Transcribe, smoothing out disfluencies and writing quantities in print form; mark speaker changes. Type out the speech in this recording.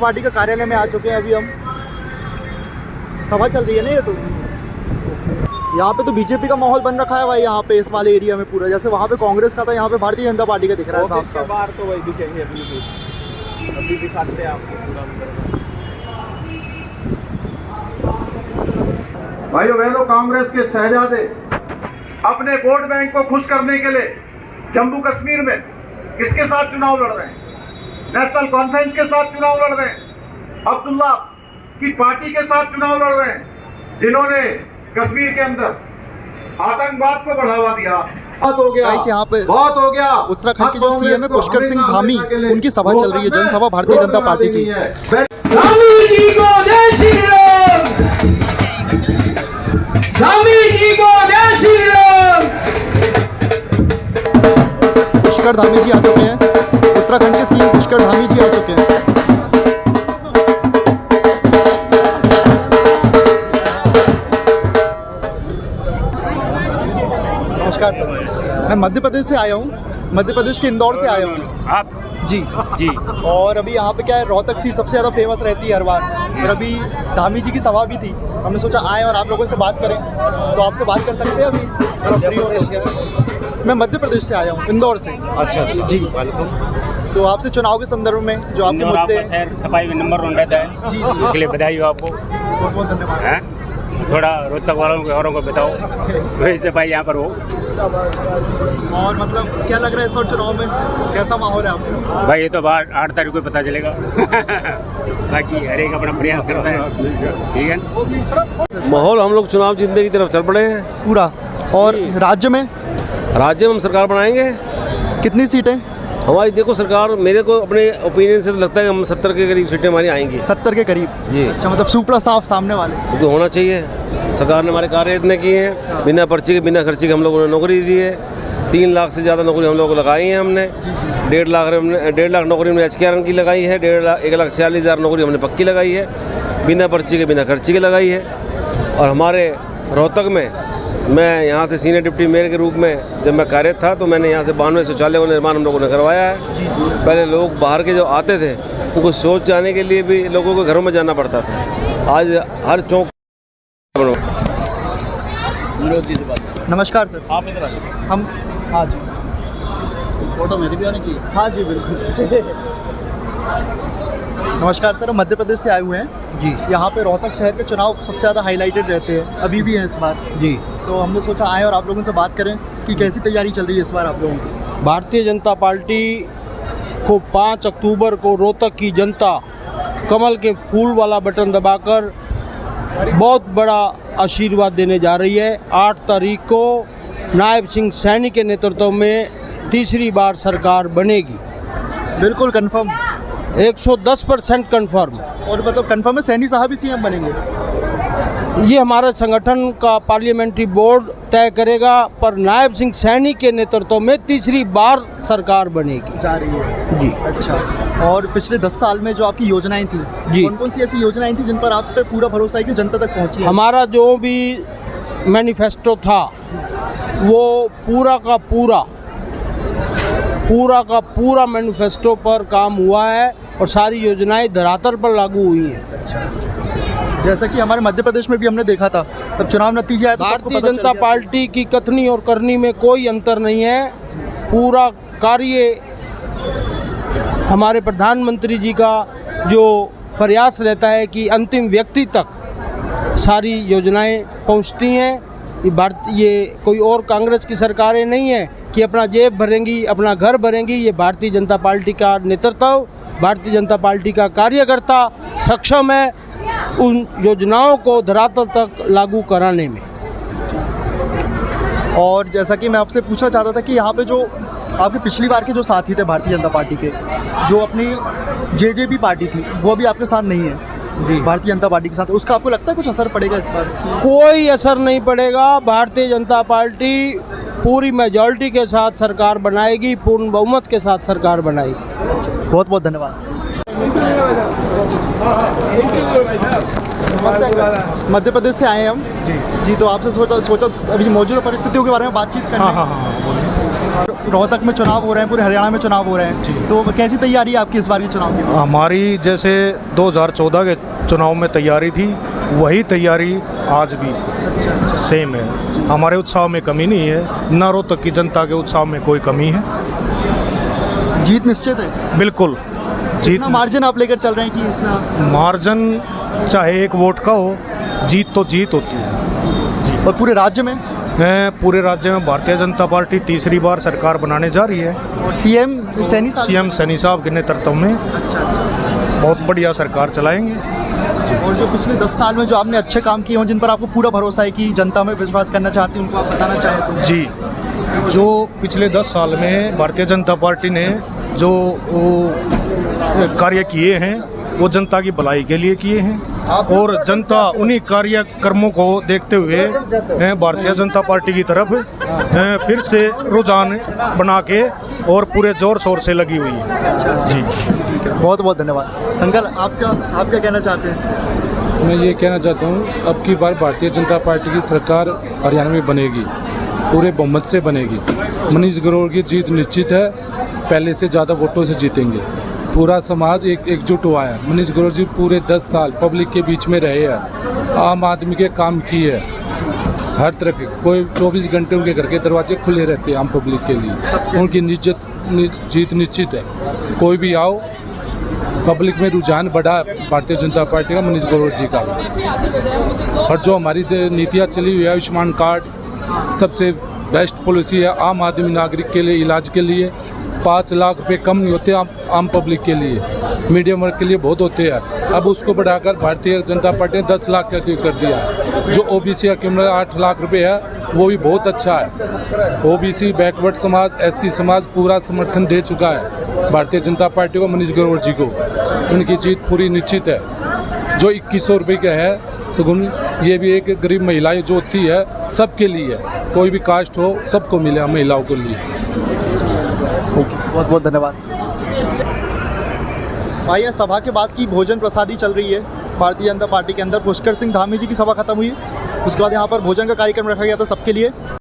Speaker 1: Party का कार्यालय में आ चुके हैं। अभी हम सभा चल रही है ना, ये तो यहाँ पे तो बीजेपी का माहौल बन रखा है भाई। यहाँ पे इस वाले एरिया में पूरा, जैसे वहाँ पे कांग्रेस का था, यहाँ पे भारतीय जनता पार्टी का दिख रहा है साफ साफ।
Speaker 2: बाहर तो वही दिखेंगे अभी दिखाते हैं आपको पूरा।
Speaker 3: भाइयों बहनों, कांग्रेस के शहजादे अपने वोट बैंक को खुश करने के लिए जम्मू कश्मीर में किसके साथ चुनाव लड़ रहे हैं? नेशनल कॉन्फ्रेंस के साथ चुनाव लड़ रहे हैं, अब्दुल्ला की पार्टी के साथ चुनाव लड़ रहे हैं, जिन्होंने कश्मीर के अंदर आतंकवाद को बढ़ावा दिया। बहुत हो गया,
Speaker 1: यहाँ पे
Speaker 3: बहुत हो गया।
Speaker 1: उत्तराखंड के जो सीएम है पुष्कर सिंह धामी, उनकी सभा चल रही है, जनसभा भारतीय जनता पार्टी की।
Speaker 4: धामी जी को जय श्री राम, धामी जी को जय श्री राम।
Speaker 1: पुष्कर धामी जी आ चुके हैं, उत्तराखंड के सीएम पुष्कर धामी जी आ चुके हैं। नमस्कार सर, मैं मध्य प्रदेश से आया हूँ, मध्य प्रदेश के इंदौर से आया हूँ।
Speaker 2: आप
Speaker 1: जी
Speaker 2: जी।
Speaker 1: और अभी यहाँ पे क्या है, रोहतक सीट सबसे ज़्यादा फेमस रहती है हर बार, और अभी धामी जी की सभा भी थी। हमने सोचा आए और आप लोगों से बात करें, तो आपसे बात कर सकते हैं अभी अगर फ्री हो तो। मैं मध्य प्रदेश से आया हूँ, इंदौर से।
Speaker 3: अच्छा
Speaker 1: जी, तो आपसे चुनाव के संदर्भ में जो आपके मुद्दे हैं।
Speaker 2: शहर सफाई में नंबर 1 रहता है
Speaker 1: जी जी,
Speaker 2: उसके लिए बधाई हो आपको।
Speaker 1: बहुत बहुत धन्यवाद।
Speaker 2: हैं? थोड़ा रोहतक वालों को औरों को बताओ वही सफाई यहाँ पर हो।
Speaker 1: और मतलब क्या लग रहा है इस बार चुनाव में, कैसा माहौल है आपको?
Speaker 2: भाई ये तो 8 तारीख को पता चलेगा। बाकी हर एक अपना प्रयास करता है, ठीक है।
Speaker 5: माहौल हम लोग चुनाव जीतने की तरफ चल पड़े हैं
Speaker 1: पूरा। और राज्य में
Speaker 5: हम सरकार बनाएंगे।
Speaker 1: कितनी सीटें?
Speaker 5: हमारी देखो सरकार, मेरे को अपने ओपिनियन से तो लगता है कि हम 70 के करीब सीटें हमारी आएंगी।
Speaker 1: 70 के करीब
Speaker 5: जी।
Speaker 1: अच्छा, मतलब सुपड़ा साफ सामने वाले।
Speaker 5: क्योंकि होना चाहिए, सरकार ने हमारे कार्य इतने किए हैं, बिना पर्ची के बिना खर्ची के हम लोगों ने नौकरी दी है। 3 लाख से ज़्यादा नौकरी हम लोगों को लगाई है हमने। 1.5 लाख नौकरी हमने HKRN की लगाई है, 1,46,000 नौकरी हमने पक्की लगाई है, बिना पर्ची के बिना खर्ची के लगाई है। और हमारे रोहतक में मैं यहाँ से सीनियर डिप्टी मेयर के रूप में जब मैं कार्यरत था, तो मैंने यहाँ से 92 शौचालयों का निर्माण हम लोगों ने करवाया है। पहले लोग बाहर के जो आते थे उनको शौच जाने के लिए भी लोगों को घरों में जाना पड़ता था। आज हर चौक।
Speaker 1: नमस्कार सर,
Speaker 2: आप इधर आइए।
Speaker 1: हम हाँ जी,
Speaker 2: फोटो मेरी भी आनी चाहिए।
Speaker 1: हाँ जी बिल्कुल। नमस्कार सर, हम मध्य प्रदेश से आए हुए हैं
Speaker 6: जी।
Speaker 1: यहाँ पे रोहतक शहर के चुनाव सबसे ज़्यादा हाईलाइटेड रहते हैं, अभी भी हैं इस बार
Speaker 6: जी।
Speaker 1: तो हमने सोचा आए और आप लोगों से बात करें कि कैसी तैयारी चल रही है इस बार आप लोगों की।
Speaker 6: भारतीय जनता पार्टी को 5 अक्टूबर को रोहतक की जनता कमल के फूल वाला बटन दबाकर बहुत बड़ा आशीर्वाद देने जा रही है। 8 तारीख को नायब सिंह सैनी के नेतृत्व में तीसरी बार सरकार बनेगी।
Speaker 1: बिल्कुल कंफर्म,
Speaker 6: 110% कंफर्म।
Speaker 1: और मतलब कंफर्म है सैनी साहब ही सीएम बनेंगे?
Speaker 6: ये हमारे संगठन का पार्लियामेंट्री बोर्ड तय करेगा, पर नायब सिंह सैनी के नेतृत्व में तीसरी बार सरकार बनेगी
Speaker 1: जा रही है
Speaker 6: जी।
Speaker 1: अच्छा, और पिछले 10 साल में जो आपकी योजनाएं थी
Speaker 6: जी,
Speaker 1: कौन कौन सी ऐसी योजनाएं थी जिन पर आप पे पूरा भरोसा है कि जनता तक पहुंची है?
Speaker 6: हमारा जो भी मैनिफेस्टो था वो पूरा का पूरा मैनिफेस्टो पर काम हुआ है और सारी योजनाएं धरातल पर लागू हुई हैं।
Speaker 1: जैसा कि हमारे मध्य प्रदेश में भी हमने देखा था, तब चुनाव नतीजे आए तो
Speaker 6: भारतीय जनता पार्टी की कथनी और करनी में कोई अंतर नहीं है। पूरा कार्य हमारे प्रधानमंत्री जी का जो प्रयास रहता है कि अंतिम व्यक्ति तक सारी योजनाएं पहुंचती हैं। ये कोई और कांग्रेस की सरकारें नहीं है कि अपना जेब भरेंगी, अपना घर भरेंगी। ये भारतीय जनता पार्टी का नेतृत्व, भारतीय जनता पार्टी का कार्यकर्ता सक्षम है उन योजनाओं को धरातल तक लागू कराने में।
Speaker 1: और जैसा कि मैं आपसे पूछना चाहता था कि यहाँ पे जो आपके पिछली बार के जो साथी थे भारतीय जनता पार्टी के, जो अपनी जेजेपी पार्टी थी, वो अभी आपके साथ नहीं है भारतीय जनता पार्टी के साथ, उसका आपको लगता है कुछ असर पड़ेगा इस बार?
Speaker 6: कोई असर नहीं पड़ेगा। भारतीय जनता पार्टी पूरी मेजॉरिटी के साथ सरकार बनाएगी, पूर्ण बहुमत के साथ सरकार बनाएगी।
Speaker 1: बहुत बहुत धन्यवाद। मध्य प्रदेश से आए हैं हम जी। तो आपसे सोचा अभी मौजूदा परिस्थितियों के बारे में बातचीत करनी है।
Speaker 7: हाँ।
Speaker 1: रोहतक में चुनाव हो रहे हैं, पूरे हरियाणा में चुनाव हो रहे हैं, तो कैसी तैयारी है आपकी इस बार के चुनाव की?
Speaker 7: हमारी जैसे 2014 के चुनाव में तैयारी थी, वही तैयारी आज भी सेम है। हमारे उत्साह में कमी नहीं है, ना रोहतक की जनता के उत्साह में कोई कमी है।
Speaker 1: जीत निश्चित है?
Speaker 7: बिल्कुल जीत।
Speaker 1: इतना मार्जिन आप लेकर चल रहे हैं कि इतना
Speaker 7: मार्जिन चाहे एक वोट का हो, जीत तो जीत होती है।
Speaker 1: और पूरे राज्य में?
Speaker 7: पूरे राज्य में भारतीय जनता पार्टी तीसरी बार सरकार बनाने जा रही है
Speaker 1: और सीएम
Speaker 7: सैनी साहब के नेतृत्व में बहुत बढ़िया सरकार चलाएंगे।
Speaker 1: और जो पिछले 10 साल में जो आपने अच्छे काम किए हों, जिन पर आपको पूरा भरोसा है कि जनता में विश्वास करना चाहती है, उनको आप बताना चाहें तो?
Speaker 7: जी, जो पिछले 10 साल में भारतीय जनता पार्टी ने जो कार्य किए हैं वो जनता की भलाई के लिए किए हैं, और जनता उन्हीं कार्यक्रमों को देखते हुए भारतीय जनता पार्टी की तरफ फिर से रुझान बना के और पूरे जोर शोर से लगी हुई है। जी,
Speaker 1: बहुत बहुत धन्यवाद। अंकल, आप क्या कहना चाहते हैं?
Speaker 8: मैं ये कहना चाहता हूँ, अब की बार भारतीय जनता पार्टी की सरकार हरियाणा में बनेगी, पूरे बहुमत से बनेगी। मनीष ग्रोवर की जीत निश्चित है, पहले से ज़्यादा वोटों से जीतेंगे। पूरा समाज एकजुट हुआ है। मनीष ग्रोवर जी पूरे 10 साल पब्लिक के बीच में रहे हैं, आम आदमी के काम किए हैं, हर तरह के, कोई 24 घंटे उनके घर के दरवाजे खुले रहते हैं आम पब्लिक के लिए। उनकी जीत निश्चित है। कोई भी आओ, पब्लिक में रुझान बढ़ा भारतीय जनता पार्टी का, मनीष ग्रोवर जी का। और जो हमारी नीतियाँ चली हुई है, आयुष्मान कार्ड सबसे बेस्ट पॉलिसी है आम आदमी नागरिक के लिए, इलाज के लिए 5 लाख रुपए कम नहीं होते आम पब्लिक के लिए, मीडियम वर्ग के लिए बहुत होते हैं। अब उसको बढ़ाकर भारतीय जनता पार्टी ने 10 लाख कर दिया। जो ओबीसी का कीमत 8 लाख रुपए है, वो भी बहुत अच्छा है। ओबीसी, बैकवर्ड समाज, एससी समाज पूरा समर्थन दे चुका है भारतीय जनता पार्टी को, मनीष ग्रोवर जी को। उनकी जीत पूरी निश्चित है। जो 2100 रुपये का है सुगुन, ये भी एक गरीब महिलाएं जो होती है सबके लिए है, कोई भी कास्ट हो सबको मिले, महिलाओं के लिए।
Speaker 1: बहुत बहुत धन्यवाद भाई। सभा के बाद की भोजन प्रसादी चल रही है भारतीय जनता पार्टी के अंदर। पुष्कर सिंह धामी जी की सभा खत्म हुई, उसके बाद यहाँ पर भोजन का कार्यक्रम रखा गया था सबके लिए।